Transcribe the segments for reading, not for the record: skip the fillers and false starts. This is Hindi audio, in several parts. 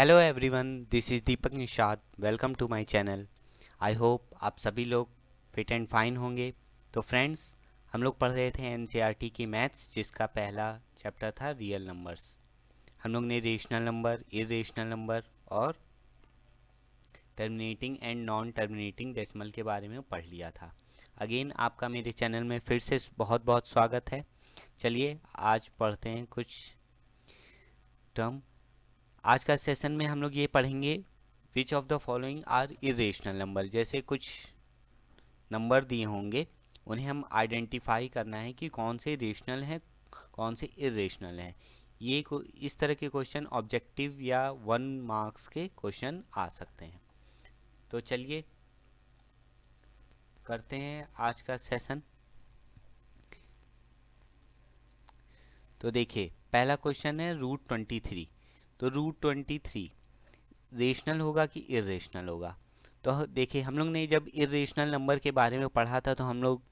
Hello everyone, this is Deepak Nishad. Welcome to my channel. I hope आप सभी लोग फिट एंड फाइन होंगे। तो फ्रेंड्स, हम लोग पढ़ रहे थे एनसीईआरटी की मैथ्स, जिसका पहला चैप्टर था रियल नंबर्स। हम लोग ने रेशनल नंबर, इरेशनल नंबर और terminating and non terminating decimal के बारे में पढ़ लिया था। अगेन आपका मेरे चैनल में फिर से बहुत बहुत स्वागत है। चलिए आज पढ़ते हैं कुछ टर्म। आज का सेशन में हम लोग ये पढ़ेंगे which of the following are irrational number. जैसे कुछ नंबर दिए होंगे, उन्हें हम आइडेंटिफाई करना है कि कौन से रेशनल हैं, कौन से इरेशनल हैं। ये इस तरह के क्वेश्चन ऑब्जेक्टिव या 1 मार्क्स के क्वेश्चन आ सकते हैं। तो चलिए करते हैं आज का सेशन। तो देखिए, पहला क्वेश्चन है √23। तो √23 रेशनल होगा कि इरेशनल होगा? तो देखिए, हम लोग ने जब इरेशनल नंबर के बारे में पढ़ा था तो हम लोग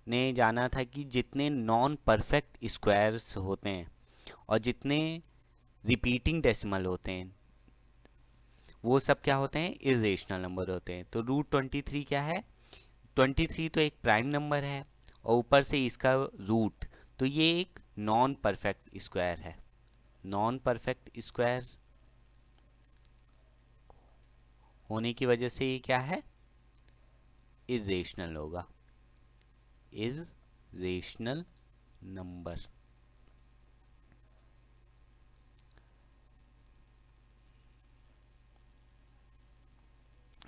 ने जाना था कि जितने नॉन परफेक्ट स्क्वायर्स होते हैं और जितने रिपीटिंग डेसिमल होते हैं वो सब क्या होते हैं, इरेशनल नंबर होते हैं। तो √23 क्या है? 23 तो एक प्राइम नंबर है और ऊपर से इसका रूट, तो ये एक नॉन परफेक्ट स्क्वायर है। नॉन परफेक्ट स्क्वायर होने की वजह से ये क्या है, इरेशनल होगा, इरेशनल नंबर।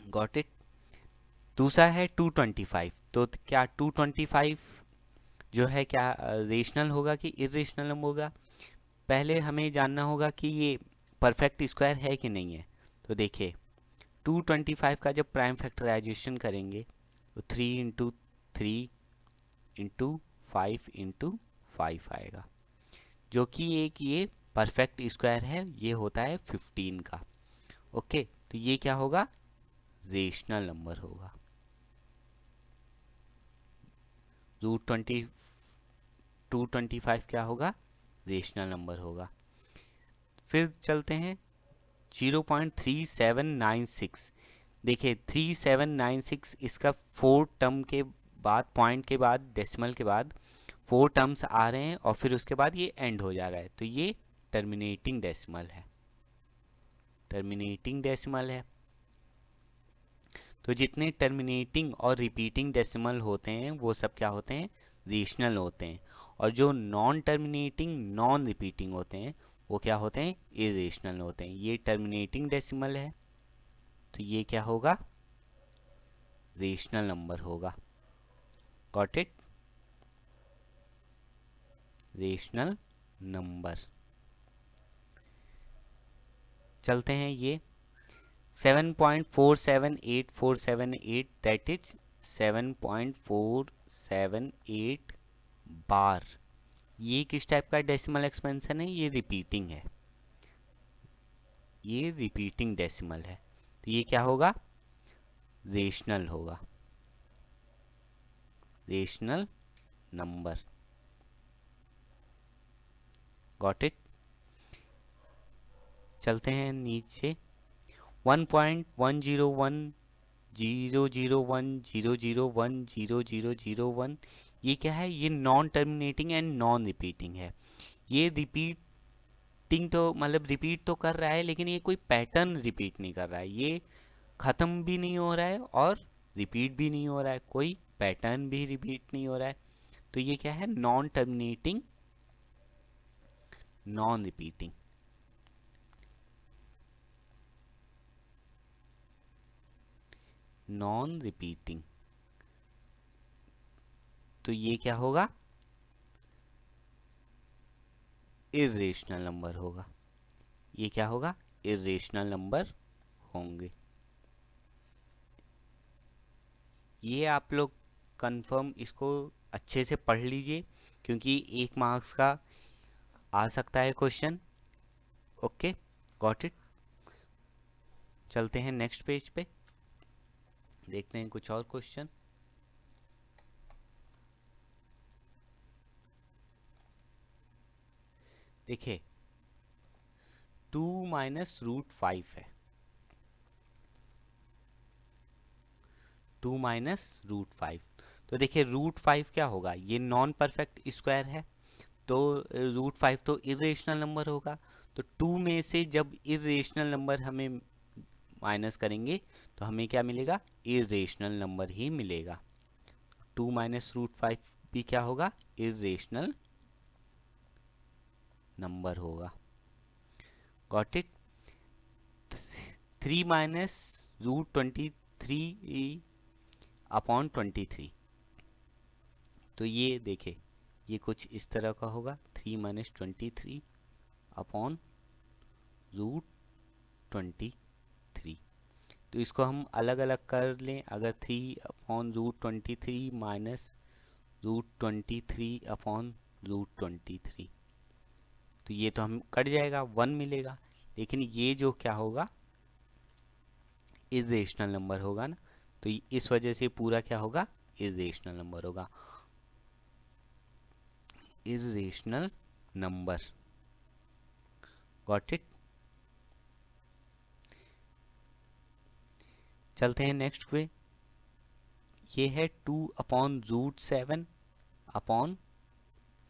Got it. दूसरा है 225। तो क्या 225 जो है क्या रेशनल होगा कि इरेशनल नंबर होगा? पहले हमें जानना होगा कि ये परफेक्ट स्क्वायर है कि नहीं है। तो देखिए, 225 का जब प्राइम फैक्टराइजेशन करेंगे तो 3 × 3 × 5 × 5 आएगा, जो कि एक ये परफेक्ट स्क्वायर है। ये होता है 15 का। ओके, तो ये क्या होगा, रेशनल नंबर होगा। √20 225 क्या होगा, रेशनल नंबर होगा। फिर चलते हैं 0.3796। देखिए 3796, इसका 4 टर्म के बाद, पॉइंट के बाद, डेसिमल के बाद 4 टर्म्स आ रहे हैं और फिर उसके बाद ये एंड हो जा रहा है, तो ये टर्मिनेटिंग डेसिमल है। टर्मिनेटिंग डेसिमल है। तो जितने टर्मिनेटिंग और रिपीटिंग डेसिमल होते हैं वो सब क्या होते हैं, रेशनल होते हैं। और जो नॉन टर्मिनेटिंग, नॉन रिपीटिंग होते हैं वो क्या होते हैं, इरेशनल होते हैं। ये टर्मिनेटिंग डेसिमल है तो ये क्या होगा, रेशनल नंबर होगा। Got it, rational number. चलते हैं ये 7.478478, दैट इज 7.478 बार। ये किस टाइप का डेसिमल एक्सपेंशन है, ये रिपीटिंग है, ये रिपीटिंग डेसिमल है। तो ये क्या होगा, रेशनल होगा, रेशनल नंबर। Got it. चलते हैं नीचे 1.10100100100100001। ये क्या है, ये non terminating and non repeating है। ये रिपीटिंग तो मतलब रिपीट तो कर रहा है, लेकिन ये कोई पैटर्न रिपीट नहीं कर रहा है। ये ख़त्म भी नहीं हो रहा है और रिपीट भी नहीं हो रहा है, कोई पैटर्न भी रिपीट नहीं हो रहा है। तो ये क्या है, non terminating, non repeating. Non repeating, तो ये क्या होगा, इरेशनल नंबर होगा। ये क्या होगा, इरेशनल नंबर होंगे। ये आप लोग कंफर्म इसको अच्छे से पढ़ लीजिए, क्योंकि 1 मार्क्स का आ सकता है क्वेश्चन। Okay, got it. चलते हैं नेक्स्ट पेज पे, देखते हैं कुछ और क्वेश्चन। देखिए 2 माइनस रूट 5 है, 2 माइनस रूट 5। तो देखिए रूट 5 क्या होगा, ये नॉन परफेक्ट स्क्वायर है, तो रूट 5 तो इरेशनल नंबर होगा। तो 2 में से जब इरेशनल नंबर हमें माइनस करेंगे तो हमें क्या मिलेगा, इरेशनल नंबर ही मिलेगा। 2 माइनस रूट 5 भी क्या होगा, इरेशनल नंबर होगा। Got it. 3 minus root 23 upon 23, तो ये देखे ये कुछ इस तरह का होगा, 3 माइनस 23 अपॉन रूट 23। तो इसको हम अलग अलग कर लें, अगर 3 upon root 23 minus root 23 upon root 23, तो ये तो हम कट जाएगा, 1 मिलेगा। लेकिन ये जो क्या होगा, इरेशनल नंबर होगा ना, तो इस वजह से पूरा क्या होगा, इरेशनल नंबर होगा, इरेशनल नंबर। Got it. चलते हैं नेक्स्ट पे। ये है 2 अपॉन रूट 7 अपॉन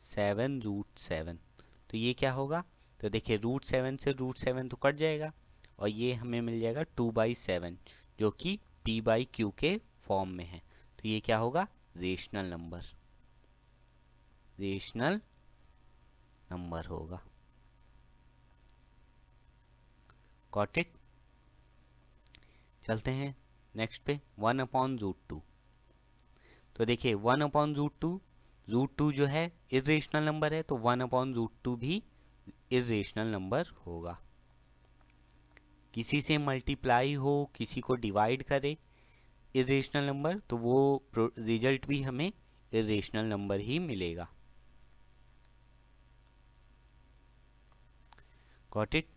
7 रूट 7। तो ये क्या होगा, तो देखिए रूट 7 से रूट 7 तो कट जाएगा, और ये हमें मिल जाएगा 2/7, जो कि p/q के फॉर्म में है। तो ये क्या होगा, रेशनल नंबर, रेशनल नंबर होगा। Got it. चलते हैं नेक्स्ट पे, 1 अपॉन रूट 2। तो देखिए 1 अपॉन रूट टू जो है इरेशनल नंबर है, तो 1 अपॉन रूट 2 भी इरेशनल नंबर होगा। किसी से मल्टीप्लाई हो, किसी को डिवाइड करे इरेशनल नंबर, तो वो रिजल्ट भी हमें इरेशनल नंबर ही मिलेगा। Got it.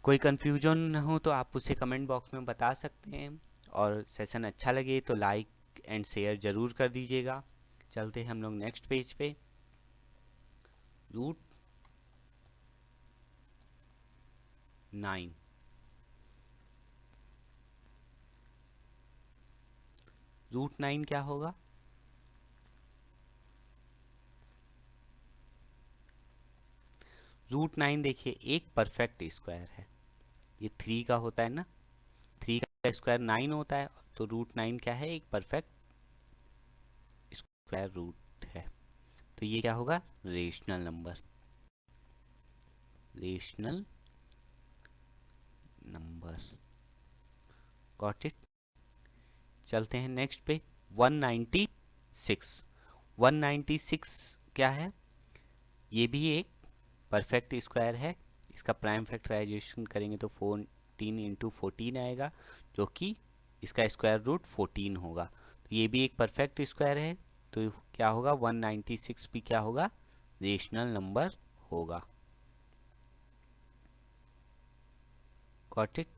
कोई कंफ्यूजन हो तो आप उसे कमेंट बॉक्स में बता सकते हैं, और सेशन अच्छा लगे तो लाइक एंड शेयर जरूर कर दीजिएगा। चलते हैं हम लोग नेक्स्ट पेज पे। रूट 9, रूट 9 क्या होगा, रूट 9 देखिए एक परफेक्ट स्क्वायर है, ये 3 का होता है ना, 3 का स्क्वायर 9 होता है, तो रूट 9 क्या है, एक परफेक्ट स्क्वायर रूट है। तो ये क्या होगा, rational number, rational number. Got it. चलते हैं नेक्स्ट पे, 196। 196 क्या है, ये भी एक परफेक्ट स्क्वायर है। इसका प्राइम फैक्टराइजेशन करेंगे तो 14 इंटू 14 आएगा, जो कि इसका स्क्वायर रूट 14 होगा। तो ये भी एक परफेक्ट स्क्वायर है, तो क्या होगा, 196 भी क्या होगा, रेशनल नंबर होगा। Got it.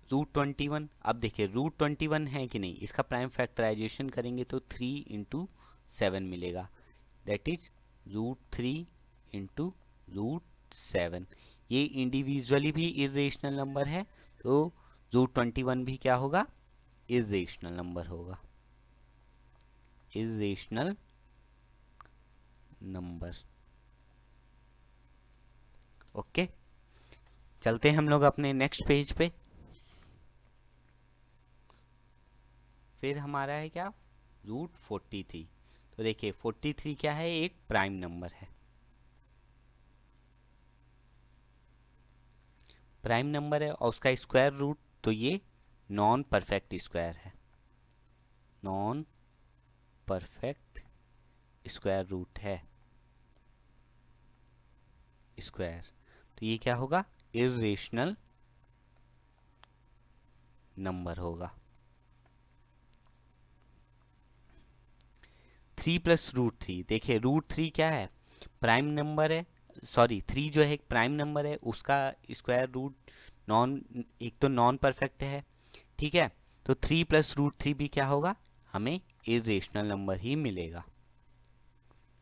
रूट 21, अब देखिए रूट 21 है कि नहीं, इसका प्राइम फैक्टराइजेशन करेंगे तो 3 इंटू 7 मिलेगा, that is root 3 into root 7। ये इंडिविजुअली भी इरेशनल नंबर है, तो रूट 21 भी क्या होगा, इरेशनल नंबर होगा, इरेशनल नंबर। ओके। चलते हैं हम लोग अपने नेक्स्ट पेज पे। फिर हमारा है क्या, रूट 43। तो देखिए 43 क्या है, एक प्राइम नंबर है, प्राइम नंबर है, और उसका स्क्वायर रूट, तो ये नॉन परफेक्ट स्क्वायर है, नॉन परफेक्ट स्क्वायर रूट है, स्क्वायर। तो ये क्या होगा, इरेशनल नंबर होगा। 3 प्लस रूट 3, देखिए रूट 3 क्या है, प्राइम नंबर है, सॉरी 3 जो है एक प्राइम नंबर है, उसका स्क्वायर रूट नॉन, एक तो नॉन परफेक्ट है, ठीक है। तो 3 प्लस रूट 3 भी क्या होगा, हमें इरेशनल नंबर ही मिलेगा।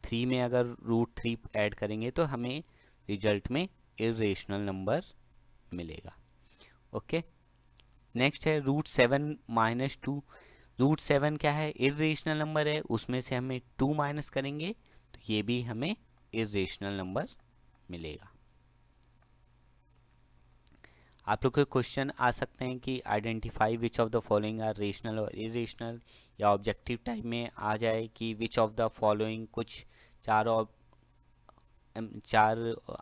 3 में अगर रूट 3 ऐड करेंगे तो हमें रिजल्ट में इरेशनल नंबर मिलेगा। ओके, नेक्स्ट है √7 - 2। √7 क्या है? इरेशनल नंबर है, उसमें से हमें 2 माइनस करेंगे तो ये भी हमें इरेशनल नंबर मिलेगा। आप लोग के क्वेश्चन आ सकते हैं कि identify which of the following are rational और इरेशनल, या ऑब्जेक्टिव टाइप में आ जाए कि विच ऑफ द फॉलोइंग, कुछ चार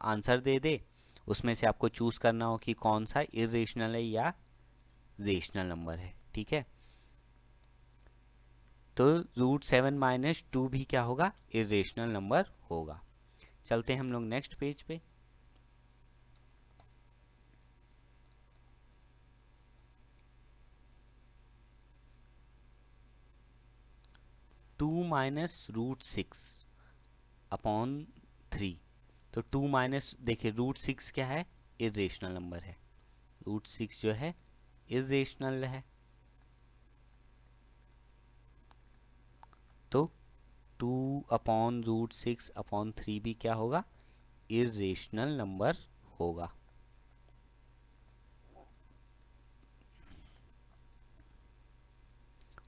आंसर दे दे, उसमें से आपको चूज करना हो कि कौन सा इरेशनल है या रेशनल नंबर है। ठीक है, तो √7 - 2 भी क्या होगा? इरेशनल नंबर होगा। चलते हैं हम लोग नेक्स्ट पेज पे। Two minus √6/3। तो 2 माइनस, देखिए √6 क्या है? इरेशनल नंबर है। √6 जो है इरेशनल है, तो 2/√6/3 भी क्या होगा? इरेशनल नंबर होगा।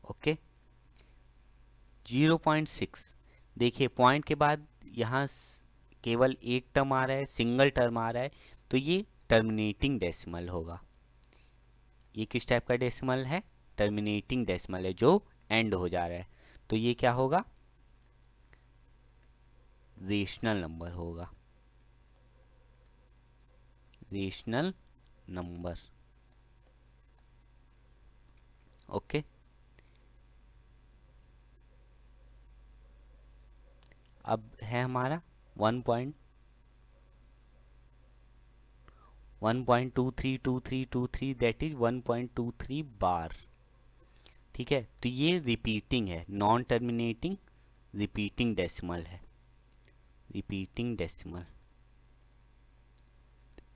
ओके, 0.6, देखिए पॉइंट के बाद यहाँ केवल एक टर्म आ रहा है, सिंगल टर्म आ रहा है, तो ये टर्मिनेटिंग डेसिमल होगा। ये किस टाइप का डेसिमल है? टर्मिनेटिंग डेसिमल है, जो एंड हो जा रहा है, तो ये क्या होगा? रेशनल नंबर होगा। Rational number. ओके, अब है हमारा 1.232323, दैट इज 1.23 बार। ठीक है, तो ये रिपीटिंग है, नॉन टर्मिनेटिंग रिपीटिंग डेसिमल है। रिपीटिंग डेसिमल,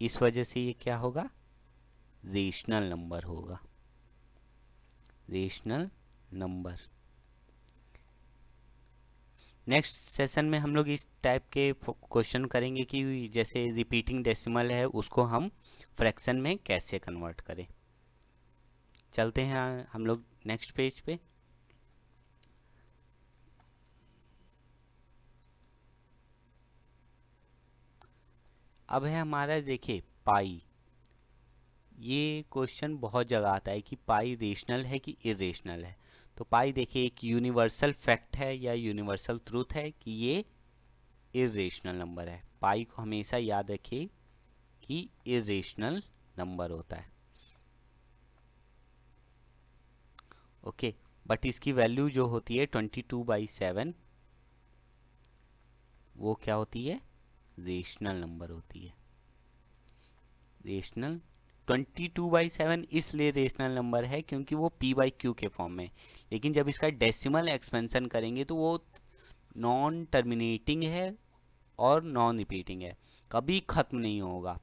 इस वजह से ये क्या होगा? रेशनल नंबर होगा। Rational number. नेक्स्ट सेशन में हम लोग इस टाइप के क्वेश्चन करेंगे कि जैसे रिपीटिंग डेसिमल है, उसको हम फ्रैक्शन में कैसे कन्वर्ट करें। चलते हैं हम लोग नेक्स्ट पेज पे। अब है हमारा, देखिए पाई। ये क्वेश्चन बहुत जगह आता है कि पाई रेशनल है कि इरेशनल है। तो पाई देखिए एक यूनिवर्सल फैक्ट है या यूनिवर्सल ट्रूथ है कि ये इरेशनल नंबर है। पाई को हमेशा याद रखिए कि इरेशनल नंबर होता है। ओके, बट इसकी वैल्यू जो होती है 22/7, वो क्या होती है? रेशनल नंबर होती है। रेशनल 22/7 इसलिए रेशनल नंबर है क्योंकि वो p/q के फॉर्म में, लेकिन जब इसका डेसिमल एक्सपेंशन करेंगे तो वो नॉन टर्मिनेटिंग है और नॉन रिपीटिंग है, कभी खत्म नहीं होगा।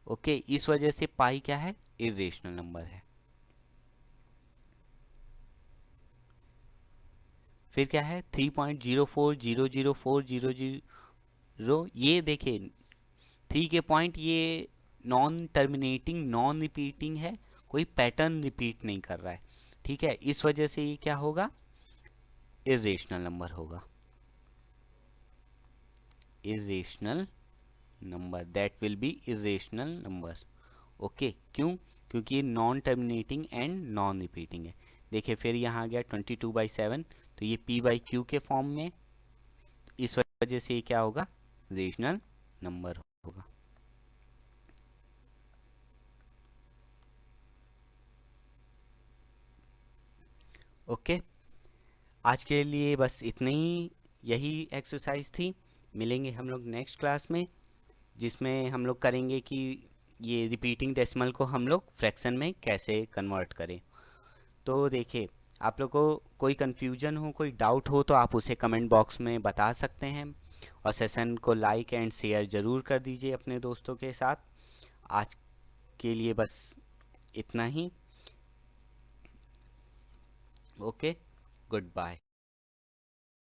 ओके, इस वजह से पाई क्या है? इरेशनल नंबर है। फिर क्या है? 3.04004000, ये देखिए 3 के पॉइंट, ये नॉन टर्मिनेटिंग नॉन रिपीटिंग है, कोई पैटर्न रिपीट नहीं कर रहा है। ठीक है, इस वजह से ये क्या होगा? इरेशनल नंबर होगा। Irrational number, that will be irrational number. Okay, क्यों? क्योंकि ये non terminating and non repeating है। देखिए फिर यहाँ आ गया 22/7, तो ये p/q के फॉर्म में, इस वजह से ये क्या होगा? रेशनल नंबर होगा। ओके, आज के लिए बस इतना ही, यही एक्सरसाइज थी। मिलेंगे हम लोग नेक्स्ट क्लास में, जिसमें हम लोग करेंगे कि ये रिपीटिंग डेसिमल को हम लोग फ्रैक्शन में कैसे कन्वर्ट करें। तो देखिए, आप लोग को कोई कन्फ्यूजन हो, कोई डाउट हो, तो आप उसे कमेंट बॉक्स में बता सकते हैं, और सेशन को लाइक एंड शेयर ज़रूर कर दीजिए अपने दोस्तों के साथ। आज के लिए बस इतना ही। Okay, good bye.